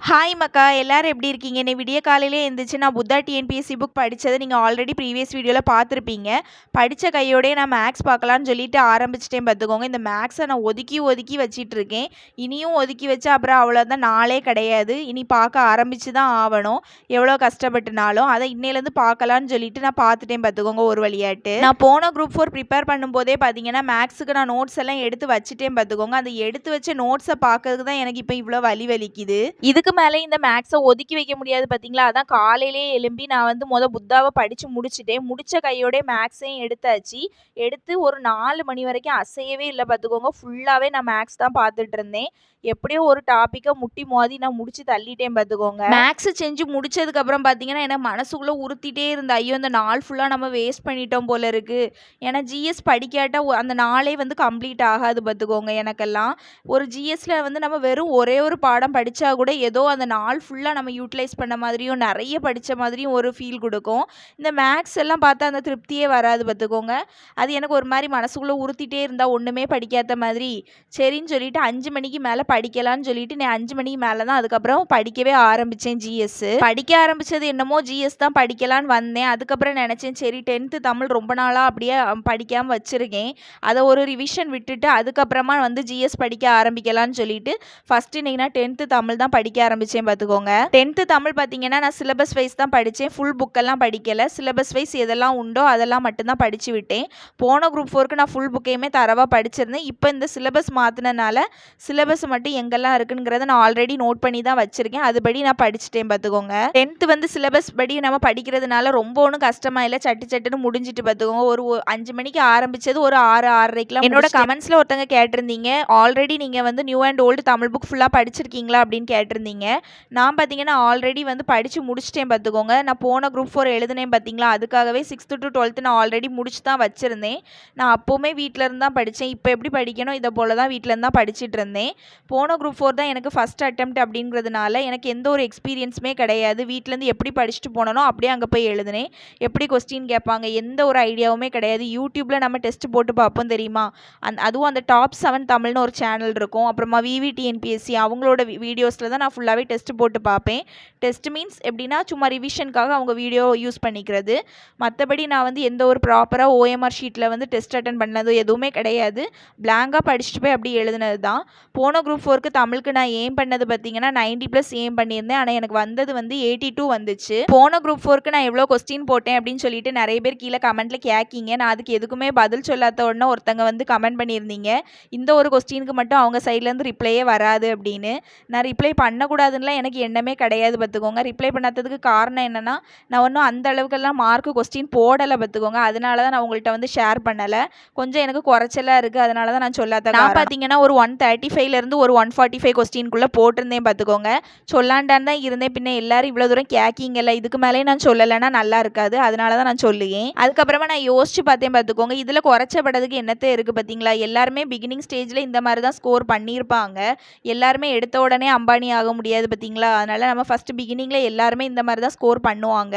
Hi மக்கா, எல்லாரும் எப்படி இருக்கீங்க? இன்னைக்கு விடிய காலையிலே எந்திரிச்சு நான் புத்தா டிஎன்பிஎஸ்சி புக் படித்ததை நீங்கள் ஆல்ரெடி ப்ரீவியஸ் வீடியோவில் பார்த்துருப்பீங்க. படித்த கையோடயே நான் மேக்ஸ் பார்க்கலான்னு சொல்லிட்டு ஆரம்பிச்சிட்டேன் பார்த்துக்கோங்க. இந்த மேக்ஸை நான் ஒதுக்கி ஒதுக்கி வச்சிட்டு இருக்கேன். இனியும் ஒதுக்கி வச்சா அப்புறம் அவ்வளோதான், நாளே கிடையாது. இனி பார்க்க ஆரம்பித்து தான் ஆகணும், எவ்வளோ கஷ்டப்பட்டுனாலும். அதை இன்னையிலேருந்து பார்க்கலான்னு சொல்லிட்டு நான் பார்த்துட்டேன் பார்த்துக்கோங்க ஒரு வழியாட்டு. நான் போன குரூப் 4 ப்ரிப்பேர் பண்ணும்போதே பார்த்தீங்கன்னா மேக்ஸுக்கு நான் நோட்ஸ் எல்லாம் எடுத்து வச்சுட்டேன் பார்த்துக்கோங்க. அந்த எடுத்து வச்ச நோட்ஸை பார்க்கறதுக்கு தான் எனக்கு இப்போ இவ்வளோ வலி வலிக்குது. இதுக்கு மேலே இந்த மேக்ஸை ஒதுக்கி வைக்க முடியாது பார்த்தீங்களா? அதான் காலையிலேயே எழும்பி நான் வந்து புத்தாவை படித்து முடிச்சுட்டேன். முடித்த கையோட மேக்ஸையும் எடுத்தாச்சு. எடுத்து ஒரு 4 மணி வரைக்கும் அசையவே இல்லை பார்த்துக்கோங்க. ஃபுல்லாகவே நான் மேக்ஸ் தான் பார்த்துட்டு இருந்தேன். எப்படியோ ஒரு டாப்பிக்கை முட்டி மோதி நான் முடிச்சு தள்ளிட்டேன் பார்த்துக்கோங்க. மேக்ஸ் செஞ்சு முடிச்சதுக்கப்புறம் பார்த்தீங்கன்னா எனக்கு மனசுக்குள்ளே உறுத்திட்டே இருந்த, ஐயோ இந்த நாள் ஃபுல்லாக நம்ம வேஸ்ட் பண்ணிட்டோம் போல இருக்குது. ஏன்னா ஜிஎஸ் படிக்காட்டா அந்த நாளே வந்து கம்ப்ளீட் ஆகாது பார்த்துக்கோங்க. எனக்கெல்லாம் ஒரு ஜிஎஸ்ல வந்து நம்ம வெறும் ஒரே ஒரு பாடம் படித்தா கூட ஏதோ அந்த நாள் ஃபுல்லாக நம்ம யூட்டிலைஸ் பண்ண மாதிரியும் நிறைய படித்த மாதிரியும் ஒரு ஃபீல் கொடுக்கும். இந்த மேக்ஸ் எல்லாம் பார்த்தா அந்த திருப்தியே வராது பார்த்துக்கோங்க. அது எனக்கு ஒரு மாதிரி மனசுக்குள்ளே உறுத்திட்டே இருந்தால் ஒன்றுமே படிக்காத மாதிரி. சரின்னு சொல்லிட்டு 5 மணிக்கு மேலே படிக்கலான்னு சொல்லிட்டு நான் 5 மணிக்கு மேலே தான் அதுக்கப்புறம் படிக்கவே ஆரம்பித்தேன். ஜிஎஸ் படிக்க ஆரம்பித்தது என்னமோ ஜிஎஸ் தான் படிக்கலான்னு வந்தேன். அதுக்கப்புறம் நினச்சேன் சரி 10th தமிழ் ரொம்ப நாளாக அப்படியே படிக்காமல் வச்சுருக்கேன், அதை ஒரு ரிவிஷன் விட்டுட்டு அதுக்கப்புறமா வந்து ஜிஎஸ் படிக்க ஆரம்பிக்கலான்னு சொல்லிட்டு ஃபஸ்ட்டு இன்றைக்கி நான் 10th தமிழ் தான் படிக்க ஆரம்பித்தேன் பார்த்துக்கோங்க. 10th தமிழ் பார்த்தீங்கன்னா நான் சிலபஸ் வைஸ் தான் படித்தேன், ஃபுல் புக்கெல்லாம் படிக்கலை. சிலபஸ் வைஸ் எதெல்லாம் உண்டோ அதெல்லாம் மட்டும்தான் படித்து விட்டேன். போன குரூப் 4க்கு நான் ஃபுல் புக்கையுமே தரவாக படிச்சிருந்தேன். இப்போ இந்த சிலபஸ் மாற்றினால சிலபஸ் மட்டும் எங்கெல்லாம் இருக்குங்கிறத நான் ஆல்ரெடி நோட் பண்ணி தான் வச்சுருக்கேன். அதுபடி நான் படிச்சுட்டேன் பார்த்துக்கோங்க. 10th வந்து சிலபஸ் படி நம்ம படிக்கிறதுனால ரொம்ப ஒன்றும் கஷ்டமாக இல்லை, சட்டு சட்டுன்னு முடிஞ்சிட்டு பார்த்துக்கோங்க. ஒரு 5 மணிக்கு ஆரம்பித்தது ஒரு 6 6:30க்கெலாம். என்னோட கமெண்ட்ஸில் ஒருத்தங்க கேட்டிருந்தீங்க, ஆல்ரெடி நீங்கள் வந்து new and old Tamil book ஃபுல்லாக படிச்சிருக்கீங்களா அப்படின்னு கேட்டிருந்தீங்க. நான் பார்த்தீங்கன்னா ஆல்ரெடி வந்து படித்து முடிச்சிட்டேன் பார்த்துக்கோங்க. நான் போன குரூப் 4 எழுதுனேன் பார்த்தீங்களா, அதுக்காகவே 6th to 12th நான் ஆல்ரெடி முடிச்சு தான் வச்சுருந்தேன். நான் அப்போவுமே வீட்டிலேருந்து தான் படித்தேன். இப்போ எப்படி படிக்கணும் இதை போல் தான் வீட்டிலேருந்து தான் படிச்சுட்டு இருந்தேன். போன குரூப் 4 தான் எனக்கு ஃபஸ்ட் அட்டெம்ப்ட் அப்படிங்கிறதுனால எனக்கு எந்த ஒரு எக்ஸ்பீரியன்ஸுமே கிடையாது. வீட்டிலேருந்து எப்படி படிச்சுட்டு போனனோ அப்படியே அங்கே போய் எழுதுனேன். எப்படி கொஸ்டின் கேட்பாங்க எந்த ஒரு ஐடியாவுமே கிடையாது. யூடியூப்பில் நம்ம டெஸ்ட் போட்டு பார்ப்போம் தெரியுமா, அதுவும் அந்த டாப் 7 தமிழ்னு ஒரு சேனல் இருக்கும். அப்புறமா விவிடிஎன்பிஎஸ்சி அவங்களோட வீடியோஸில் தான் நான் ஃபுல்லாகவே டெஸ்ட் போட்டு பார்ப்பேன். டெஸ்ட் மீன்ஸ் எப்படின்னா சும்மா ரிவிஷனுக்காக அவங்க வீடியோ யூஸ் பண்ணிக்கிறது. மற்றபடி நான் வந்து எந்த ஒரு ப்ராப்பராக ஓஎம்ஆர் ஷீட்டில் வந்து டெஸ்ட் அட்டன் பண்ணது எதுவுமே கிடையாது. பிளாங்காக படிச்சுட்டு போய் அப்படி எழுதுனது தான். போன குரூப் 4க்கு தமிழுக்கு நான் ஏம் பண்ணது பார்த்தீங்கன்னா 90+ ஏம் பண்ணியிருந்தேன். ஆனால் எனக்கு வந்தது வந்து 82 வந்துச்சு. போன குரூப் 4க்கு நான் எவ்வளோ கொஸ்டின் போட்டேன் அப்படின்னு சொல்லிட்டு நிறைய பேர் கீழே கமெண்ட்டில் கேட்கீங்க. நான் அதுக்கு எதுக்குமே பதில் சொல்லாத உடனே ஒருத்தங்க வந்து கமெண்ட் பண்ணியிருந்தீங்க, இந்த ஒரு கொஸ்டினுக்கு மட்டும் அவங்க சைட்லேருந்து ரிப்ளையே வராது அப்படின்னு. நான் ரிப்ளை பண்ணக்கூடாதுன்னெலாம் எனக்கு எண்ணமே கிடையாது பார்த்துக்கோங்க. ரிப்ளை பண்ணாததுக்கு காரணம் என்னென்னா நான் ஒன்றும் அந்த அளவுக்கெல்லாம் மார்க்கு கொஸ்டின் போடலை பார்த்துக்கோங்க. அதனால தான் நான் உங்கள்கிட்ட வந்து ஷேர் பண்ணலை. கொஞ்சம் எனக்கு குறைச்சலாக இருக்குது, அதனால தான் நான் சொல்லாத. நான் பார்த்தீங்கன்னா ஒரு 135லேருந்து ஒரு 145 கொஸ்டின்குள்ளே போட்டிருந்தேன் பார்த்துக்கோங்க. சொல்லாண்டான் தான் இருந்தேன். பின்ன எல்லாரும் இவ்வளோ தூரம் கேட்கிங்கல்ல, இதுக்கு மேலே நான் சொல்லலைன்னா நல்லா இருக்காது, அதனால தான் நான் சொல்லுவேன். அதுக்கப்புறமா நான் யோசிச்சு பார்த்தேன் பார்த்துக்கோங்க. இதில் குறைச்சப்படதுக்கு என்னத்தை இருக்குது பார்த்தீங்களா, எல்லாருமே பிகினிங் ஸ்டேஜில் இந்த மாதிரி தான் ஸ்கோர் பண்ணியிருப்பாங்க. எல்லாருமே எடுத்த உடனே அம்பானி ஆக முடியாது பார்த்தீங்களா, அதனால் நம்ம ஃபஸ்ட்டு பிகினிங்கில் எல்லாருமே இந்த மாதிரி தான் ஸ்கோர் பண்ணுவாங்க.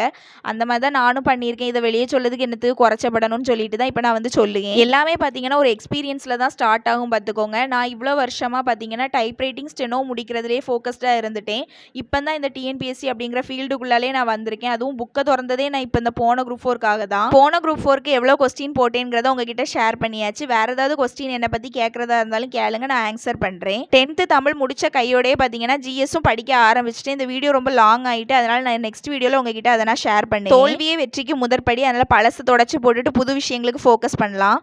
அந்த மாதிரி தான் நானும் பண்ணியிருக்கேன். இதை வெளியே சொல்லதுக்கு என்னத்துக்கு குறைச்சப்படணும்னு சொல்லிட்டு தான் இப்போ நான் வந்து சொல்லுவேன். எல்லாமே பார்த்தீங்கன்னா ஒரு எக்ஸ்பீரியன்ஸில் தான் ஸ்டார்ட் ஆகும் பார்த்துக்கோங்க. நான் இவ்வளோ வருஷமாக பார்த்தீங்கன்னா டைப் ரைட்டிங் ஸ்டெனோ முடிக்கிறதுலே ஃபோக்கஸ்டாக இருந்துட்டேன். இப்போ தான் இந்த டிஎன்பிஎஸ்சி அப்படிங்கிற ஃபீல்டுக்குள்ளாலே நான் வந்திருக்கேன். அதுவும் புக்கை திறந்ததே நான் இப்போ இந்த போன குரூப் 4க்காக தான். போன குரூப் 4க்கு எவ்வளோ கொஸ்டின் போட்டேங்கிறத உங்ககிட்ட ஷேர் பண்ணியாச்சு. வேறு ஏதாவது கொஸ்டின் என்னை பற்றி கேட்குறதா இருந்தாலும் கேளுங்க, நான் ஆன்சர் பண்ணுறேன். 10th தமிழ் முடித்த கையோடே பார்த்தீங்கன்னா ஜிஎஸும் படிக்க ஆரம்பிச்சிட்டேன். இந்த வீடியோ ரொம்ப லாங் ஆகிட்டு, அதனால் நான் நெக்ஸ்ட் வீடியோவில் உங்ககிட்ட அதை நான் ஷேர் பண்ணேன். தோல்வியே வெற்றிக்கு முதற்படி, அதனால் பழசை தொடச்சி போட்டுட்டு புது விஷயங்களுக்கு ஃபோக்கஸ் பண்ணலாம்.